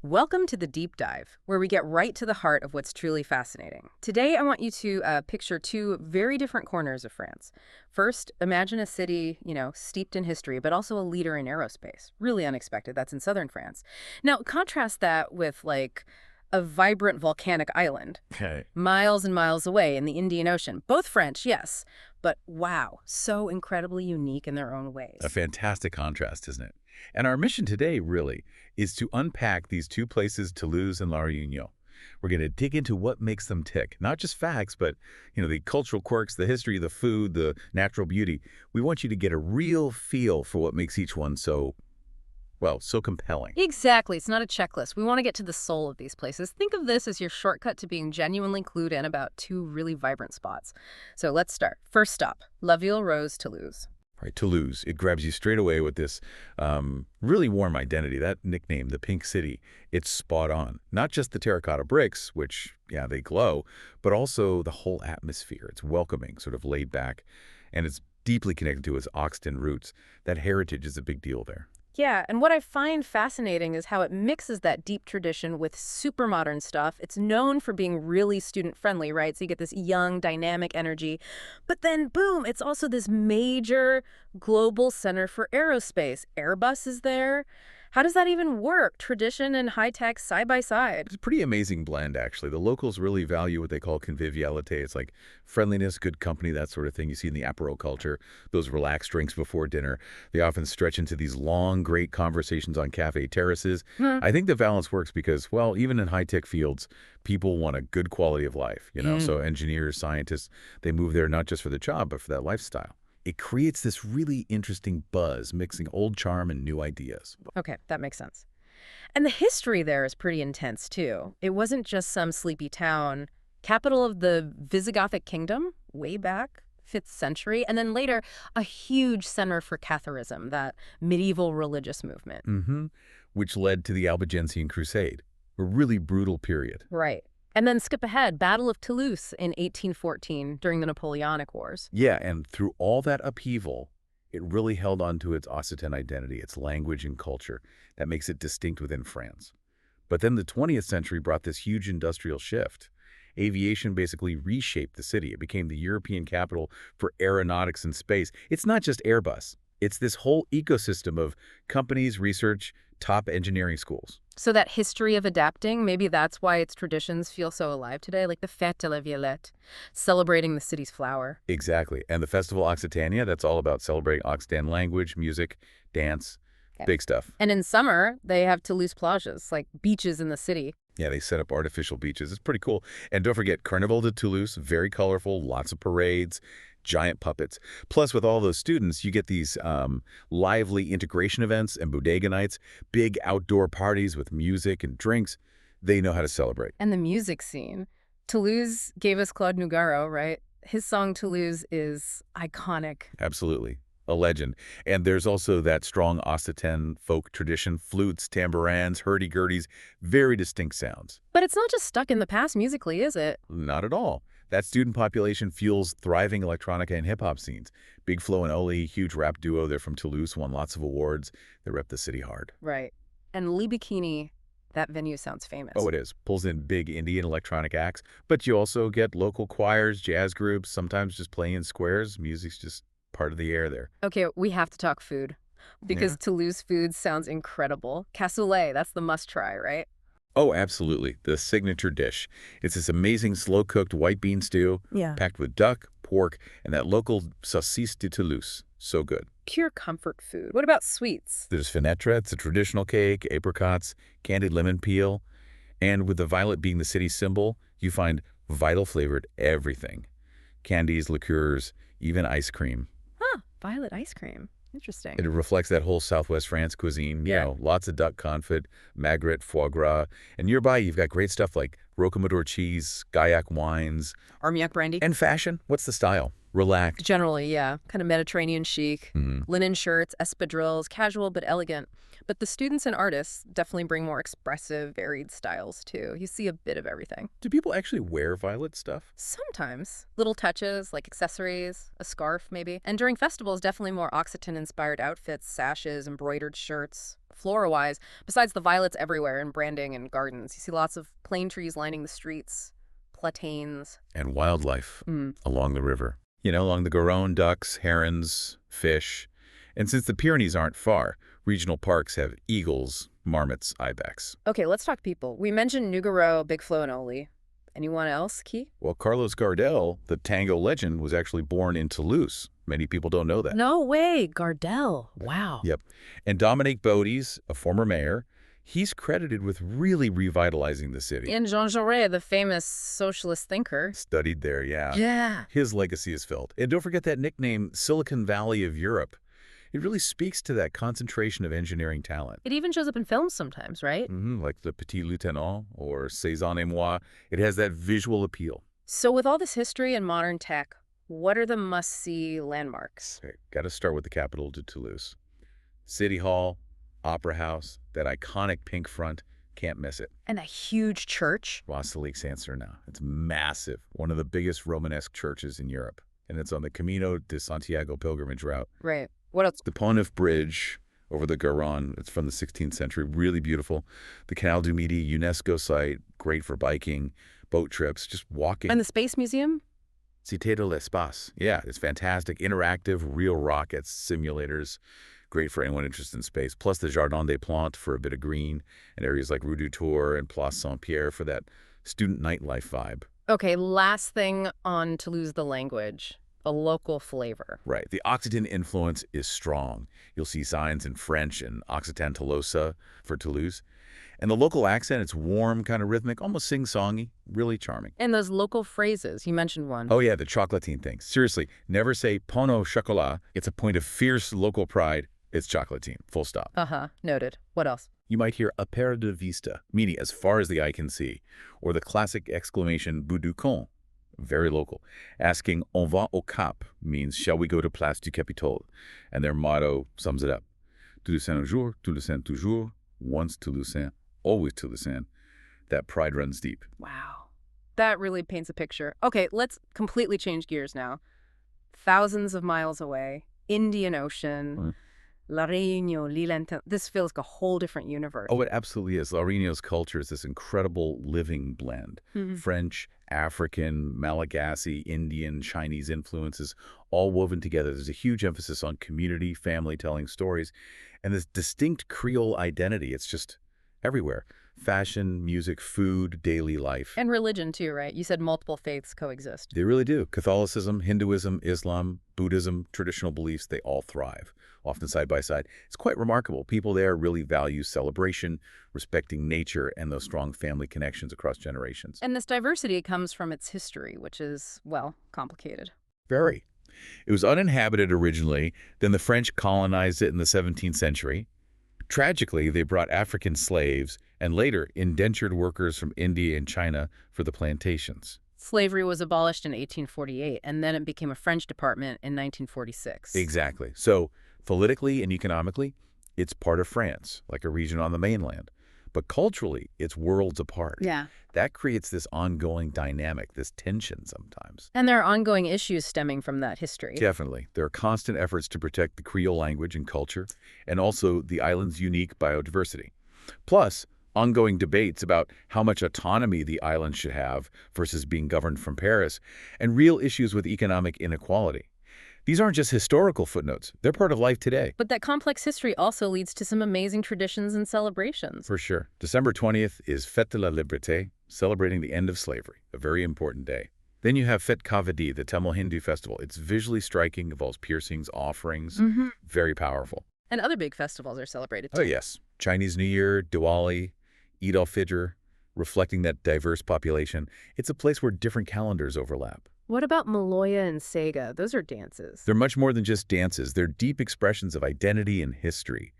Welcome to the deep dive, where we get right to the heart of what's truly fascinating. Today, I want you to picture two very different corners of France. First, imagine a city, steeped in history, but also a leader in aerospace. Really unexpected. That's in southern France. Now, contrast that with, a vibrant volcanic island, Okay. miles and miles away in the Indian Ocean. Both French, yes, but wow, so incredibly unique in their own A ways. fantastic contrast, isn't it? And our mission today, really, is to unpack these two places, Toulouse and La Réunion. We're going to dig into what makes them tick. Not just facts, but, the cultural quirks, the history, the food, the natural beauty. We want you to get a real feel for what makes each one so, well, so compelling. Exactly. It's not a checklist. We want to get to the soul of these places. Think of this as your shortcut to being genuinely clued in about two really vibrant spots. So let's start. First stop, La Ville Rose, Toulouse. Right, Toulouse, it grabs you straight away with this really warm identity. That nickname, the Pink City, it's spot on. Not just the terracotta bricks, which, yeah, they glow, but also the whole atmosphere. It's welcoming, sort of laid back, and it's deeply connected to its Occitan roots. That heritage is a big deal there. Yeah, and what I find fascinating is how it mixes that deep tradition with super modern stuff. It's known for being really student friendly, right? So you get this young, dynamic energy. But then, boom, it's also this major global center for aerospace. Airbus is there. How does that even work? Tradition and high tech side by side. It's a pretty amazing blend, actually. The locals really value what they call conviviality. It's like friendliness, good company, that sort of thing you see in the apéro culture, those relaxed drinks before dinner. They often stretch into these long, great conversations on cafe terraces. Hmm. I think the balance works because, well, even in high-tech fields, people want a good quality of life. So engineers, scientists, they move there not just for the job, but for that lifestyle. It creates this really interesting buzz, mixing old charm and new ideas. Okay, that makes sense. And the history there is pretty intense, too. It wasn't just some sleepy town. Capital of the Visigothic kingdom, way back, 5th century, and then later a huge center for Catharism, that medieval religious movement. Which led to the Albigensian Crusade, a really brutal period. Right. And then skip ahead, Battle of Toulouse in 1814 during the Napoleonic Wars. Yeah, and through all that upheaval, it really held on to its Occitan identity, its language and culture that makes it distinct within France. But then the 20th century brought this huge industrial shift. Aviation basically reshaped the city. It became the European capital for aeronautics and space. It's not just Airbus. It's this whole ecosystem of companies, research, top engineering schools. So that history of adapting, maybe that's why its traditions feel so alive today, like the Fête de la Violette, celebrating the city's flower. Exactly. And the Festival Occitania, that's all about celebrating Occitan language, music, dance, Okay. big stuff. And in summer, they have Toulouse plages, like beaches in the city. Yeah, they set up artificial beaches. It's pretty cool. And don't forget, Carnival de Toulouse, very colorful, lots of parades, giant puppets. Plus, with all those students, you get these lively integration events and bodega nights, big outdoor parties with music and drinks. They know how to celebrate. And the music scene. Toulouse gave us Claude Nougaro, right? His song Toulouse is iconic. Absolutely. A legend. And there's also that strong Occitan folk tradition, flutes, tambourines, hurdy-gurdies, very distinct sounds. But it's not just stuck in the past musically, is it? Not at all. That student population fuels thriving electronica and hip-hop scenes. Big Flo and Oli, huge rap duo, they're from Toulouse, won lots of awards. They rep the city hard. Right. And Lee Bikini, that venue sounds famous. Oh, it is. Pulls in big Indian electronic acts. But you also get local choirs, jazz groups, sometimes just playing in squares. Music's just part of the air there. Okay, we have to talk food. Because Yeah. Toulouse food sounds incredible. Cassoulet, that's the must-try, right? Oh, absolutely. The signature dish. It's this amazing slow-cooked white bean stew Yeah. packed with duck, pork, and that local saucisse de Toulouse. So good. Pure comfort food. What about sweets? There's fenêtre, it's a traditional cake, apricots, candied lemon peel. And with the violet being the city's symbol, you find vital-flavored everything. Candies, liqueurs, even ice cream. Huh, violet ice cream. Interesting. It reflects that whole Southwest France cuisine, Yeah. lots of duck confit, magret, foie gras. And nearby, you've got great stuff like rocamadour cheese, Gaillac wines, Armagnac brandy? and fashion. What's the style? Relaxed. Generally, yeah. Kind of Mediterranean chic. Mhm. Linen shirts, espadrilles, casual but elegant. But the students and artists definitely bring more expressive, varied styles, too. You see a bit of everything. Do people actually wear violet stuff? Sometimes. Little touches, like accessories, a scarf, maybe. And during festivals, definitely more Occitan-inspired outfits, sashes, embroidered shirts. flora-wise, besides the violets everywhere in branding and gardens? You see lots of plane trees lining the streets, platanes. And wildlife Mm. along the river. Along the Garonne, ducks, herons, fish. And since the Pyrenees aren't far, regional parks have eagles, marmots, ibex. Okay, let's talk people. We mentioned Nougaro, Big Flo, and Oli. Anyone else key? Well, Carlos Gardel, the tango legend, was actually born in Toulouse. Many people don't know that. No way, Gardel. Wow. Yep. And Dominique Baudis, a former mayor, he's credited with really revitalizing the city. And Jean Jaurès, the famous socialist thinker. Studied there, yeah. Yeah. His legacy is felt. And don't forget that nickname, Silicon Valley of Europe. It really speaks to that concentration of engineering talent. It even shows up in films sometimes, right? Like The Petit Lieutenant or Cézanne et moi. It has that visual appeal. So with all this history and modern tech, what are the must-see landmarks? Okay, got to start with the capital de Toulouse. City Hall, Opera House, that iconic pink front, can't miss it. And a huge church. Basilique Saint-Sernin. It's massive, one of the biggest Romanesque churches in Europe. And it's on the Camino de Santiago pilgrimage route. Right. What else? The Pont-Neuf Bridge over the Garonne, it's from the 16th century, really beautiful. The Canal du Midi, UNESCO site, great for biking, boat trips, just walking. And the Space Museum? Cité de l'Espace. Yeah, it's fantastic. Interactive, real rockets, simulators. Great for anyone interested in space. Plus the Jardin des Plantes for a bit of green, and areas like Rue du Tour and Place Saint-Pierre for that student nightlife vibe. Okay, last thing on Toulouse, the language. The local flavor. Right. The Occitan influence is strong. You'll see signs in French and Occitan Tolosa for Toulouse. And the local accent, it's warm, kind of rhythmic, almost sing-songy, really charming. And those local phrases, you mentioned one. Oh, yeah, the chocolatine thing. Seriously, never say pain au chocolat. It's a point of fierce local pride. It's chocolatine, full stop. Uh-huh, noted. What else? You might hear a paire de vista, meaning as far as the eye can see, or the classic exclamation bout du camp, very local. Asking on va au cap means shall we go to Place du Capitole? And their motto sums it up. Toulousain un jour, Toulousain toujours, once Toulousain, always Toulousain. That pride runs deep. Wow. That really paints a picture. Okay, let's completely change gears now. Thousands of miles away, Indian Ocean, La Réunion, l'île Inter. This feels like a whole different universe. Oh, it absolutely is. La Réunion's culture is this incredible living blend. French, African, Malagasy, Indian, Chinese influences all woven together. There's a huge emphasis on community, family telling stories, and this distinct Creole identity. It's just everywhere. Fashion, music, food, daily life. And religion too, right? You said multiple faiths coexist. They really do. Catholicism, Hinduism, Islam, Buddhism, traditional beliefs, they all thrive, often side by side. It's quite remarkable. People there really value celebration, respecting nature, and those strong family connections across generations. And this diversity comes from its history, which is, well, complicated. Very. It was uninhabited originally, then the French colonized it in the 17th century. Tragically, they brought African slaves and later indentured workers from India and China for the plantations. Slavery was abolished in 1848, and then it became a French department in 1946. Exactly. So politically and economically, it's part of France, like a region on the mainland. But culturally, it's worlds apart. Yeah. That creates this ongoing dynamic, this tension sometimes. And there are ongoing issues stemming from that history. Definitely. There are constant efforts to protect the Creole language and culture, and also the island's unique biodiversity. Plus, ongoing debates about how much autonomy the island should have versus being governed from Paris, and real issues with economic inequality. These aren't just historical footnotes. They're part of life today. But that complex history also leads to some amazing traditions and celebrations. For sure. December 20th is Fête de la Liberté, celebrating the end of slavery, a very important day. Then you have Fête Kavadi, the Tamil Hindu festival. It's visually striking, involves piercings, offerings, very powerful. And other big festivals are celebrated too. Oh, yes. Chinese New Year, Diwali, Eid al-Fitr, reflecting that diverse population. It's a place where different calendars overlap. What about Maloya and Sega? Those are dances. They're much more than just dances. They're deep expressions of identity and history.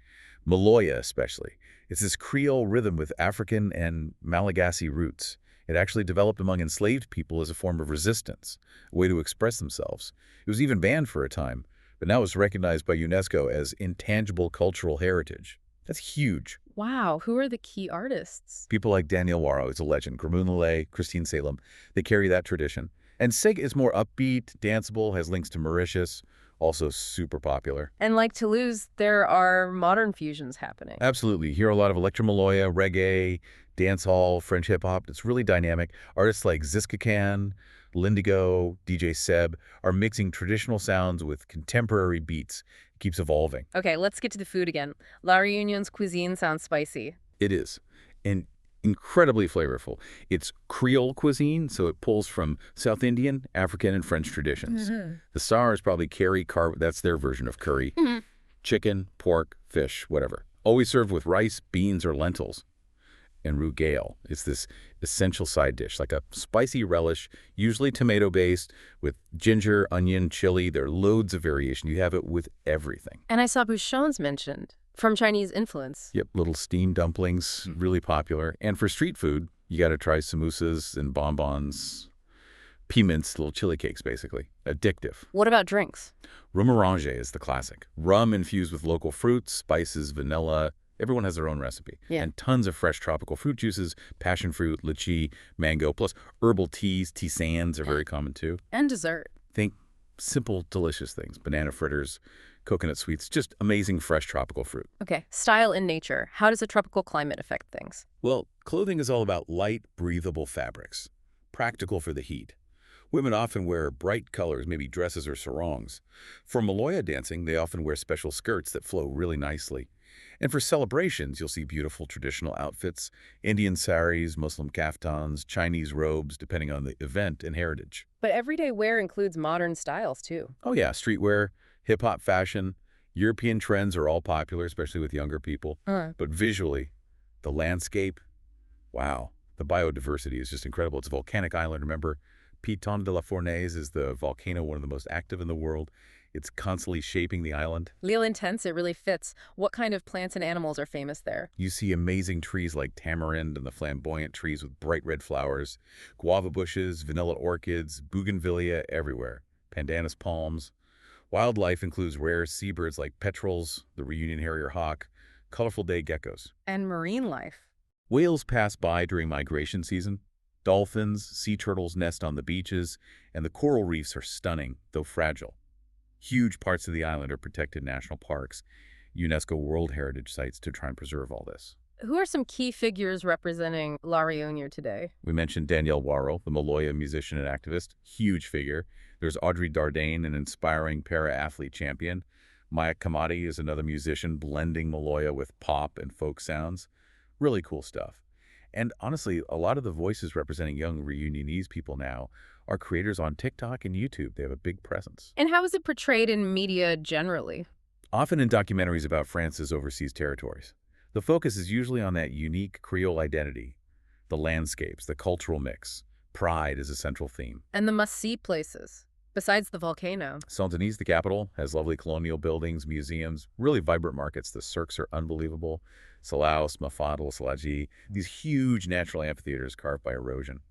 Maloya especially. It's this Creole rhythm with African and Malagasy roots. It actually developed among enslaved people as a form of resistance, a way to express themselves. It was even banned for a time, but now it's recognized by UNESCO as intangible cultural heritage. That's huge. Wow, who are the key artists? People like Daniel Waro is a legend, Gramunale, Christine Salem, they carry that tradition. And Sega is more upbeat, danceable, has links to Mauritius, also super popular. And like Toulouse, there are modern fusions happening. Absolutely. You hear a lot of electromaloya, reggae, dancehall, French hip-hop. It's really dynamic. Artists like Ziska Khan, Lindigo, DJ Seb are mixing traditional sounds with contemporary beats. It keeps evolving. Okay, let's get to the food again. La Reunion's cuisine sounds spicy. It is. And incredibly flavorful. It's Creole cuisine, so it pulls from South Indian, African, and French traditions. The stars probably carry that's their version of curry. Chicken, pork, fish, whatever. Always served with rice, beans, or lentils. And rougale is this essential side dish, like a spicy relish, usually tomato-based, with ginger, onion, chili. There are loads of variation. You have it with everything. And I saw bouchons mentioned, from Chinese influence. Yep, little steamed dumplings, really popular. And for street food, you got to try samosas and bonbons, piments, little chili cakes, basically. Addictive. What about drinks? Rum orange is the classic. Rum infused with local fruits, spices, vanilla. Everyone has their own recipe. Yeah. And tons of fresh tropical fruit juices, passion fruit, lychee, mango, plus herbal teas, tisanes are very common too. And dessert. Think simple, delicious things. Banana fritters, coconut sweets, just amazing fresh tropical fruit. Okay, style in nature. How does a tropical climate affect things? Well, clothing is all about light, breathable fabrics, practical for the heat. Women often wear bright colors, maybe dresses or sarongs. For Maloya dancing, they often wear special skirts that flow really nicely. And for celebrations, you'll see beautiful traditional outfits, Indian saris, Muslim kaftans, Chinese robes, depending on the event and heritage. But everyday wear includes modern styles, too. Oh yeah, streetwear, hip-hop fashion, European trends are all popular, especially with younger people. But visually, the landscape, wow, the biodiversity is just incredible. It's a volcanic island, remember? Piton de la Fournaise is the volcano, one of the most active in the world. It's constantly shaping the island. L'Île Intense, it really fits. What kind of plants and animals are famous there? You see amazing trees like tamarind and the flamboyant trees with bright red flowers, guava bushes, vanilla orchids, bougainvillea everywhere, pandanus palms. Wildlife includes rare seabirds like petrels, the Reunion harrier hawk, colorful day geckos. And marine life. Whales pass by during migration season. Dolphins, sea turtles nest on the beaches, and the coral reefs are stunning, though fragile. Huge parts of the island are protected national parks, UNESCO World Heritage Sites to try and preserve all this. Who are some key figures representing La Reunion today? We mentioned Danielle Waro, the Maloya musician and activist, huge figure. There's Audrey Dardane, an inspiring para-athlete champion. Maya Kamadi is another musician blending Maloya with pop and folk sounds. Really cool stuff. And honestly, a lot of the voices representing young Reunionese people now are creators on TikTok and YouTube. They have a big presence. And how is it portrayed in media generally? Often in documentaries about France's overseas territories. The focus is usually on that unique Creole identity, the landscapes, the cultural mix. Pride is a central theme. And the must-see places, besides the volcano. Saint-Denis, the capital, has lovely colonial buildings, museums, really vibrant markets. The cirques are unbelievable. Salaos, Mafat, Salagi, these huge natural amphitheaters carved by erosion.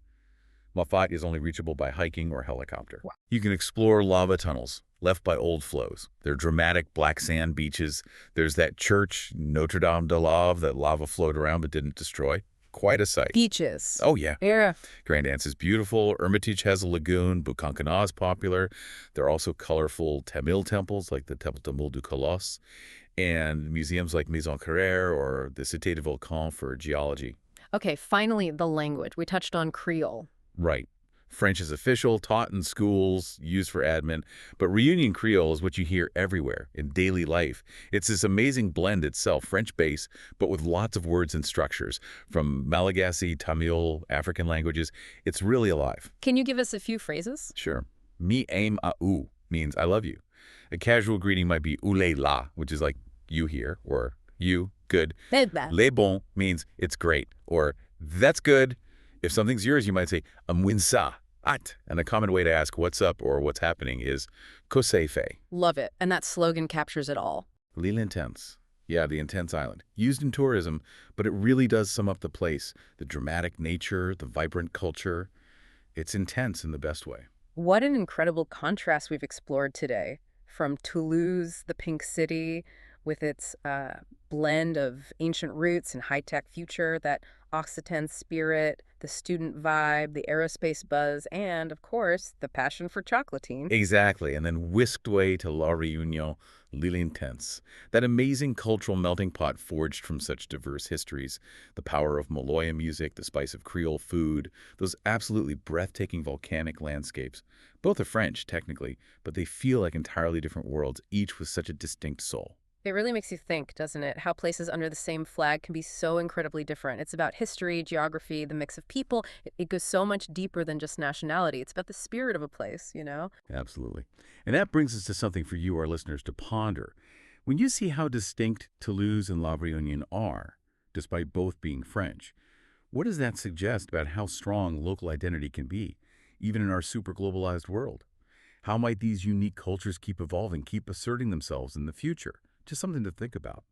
Mafat is only reachable by hiking or helicopter. Wow. You can explore lava tunnels left by old flows. There are dramatic black sand beaches. There's that church, Notre Dame de Lave, that lava flowed around but didn't destroy. Quite a sight. Beaches. Oh, yeah. Yeah. Grand Anse is beautiful. Hermitage has a lagoon. Bukankana is popular. There are also colorful Tamil temples like the Temple Tamil du Colosse and museums like Maison Carrère or the Cité de Volcan for geology. Okay, finally, the language. We touched on Creole. Right. French is official, taught in schools, used for admin, but Reunion Creole is what you hear everywhere in daily life. It's this amazing blend itself, French base, but with lots of words and structures, from Malagasy, Tamil, African languages. It's really alive. Can you give us a few phrases? Sure. Mi aime à ou means I love you. A casual greeting might be oulé la, which is like you here, or you, good. Les bon means it's great, or that's good. If something's yours, you might say amwinsa, at. And a common way to ask what's up or what's happening is kose fe. Love it. And that slogan captures it all. L'Île Intense. Yeah, the Intense Island. Used in tourism, but it really does sum up the place. The dramatic nature, the vibrant culture. It's intense in the best way. What an incredible contrast we've explored today. From Toulouse, the Pink City, with its blend of ancient roots and high-tech future, that Occitan spirit, the student vibe, the aerospace buzz, and, of course, the passion for chocolatine. Exactly, and then whisked away to La Réunion, l'île intense. That amazing cultural melting pot forged from such diverse histories, the power of Maloya music, the spice of Creole food, those absolutely breathtaking volcanic landscapes. Both are French, technically, but they feel like entirely different worlds, each with such a distinct soul. It really makes you think, doesn't it? How places under the same flag can be so incredibly different. It's about history, geography, the mix of people. It goes so much deeper than just nationality. It's about the spirit of a place, you know? Absolutely. And that brings us to something for you, our listeners, to ponder. When you see how distinct Toulouse and La Réunion are, despite both being French, what does that suggest about how strong local identity can be, even in our super globalized world? How might these unique cultures keep evolving, keep asserting themselves in the future? Just something to think about.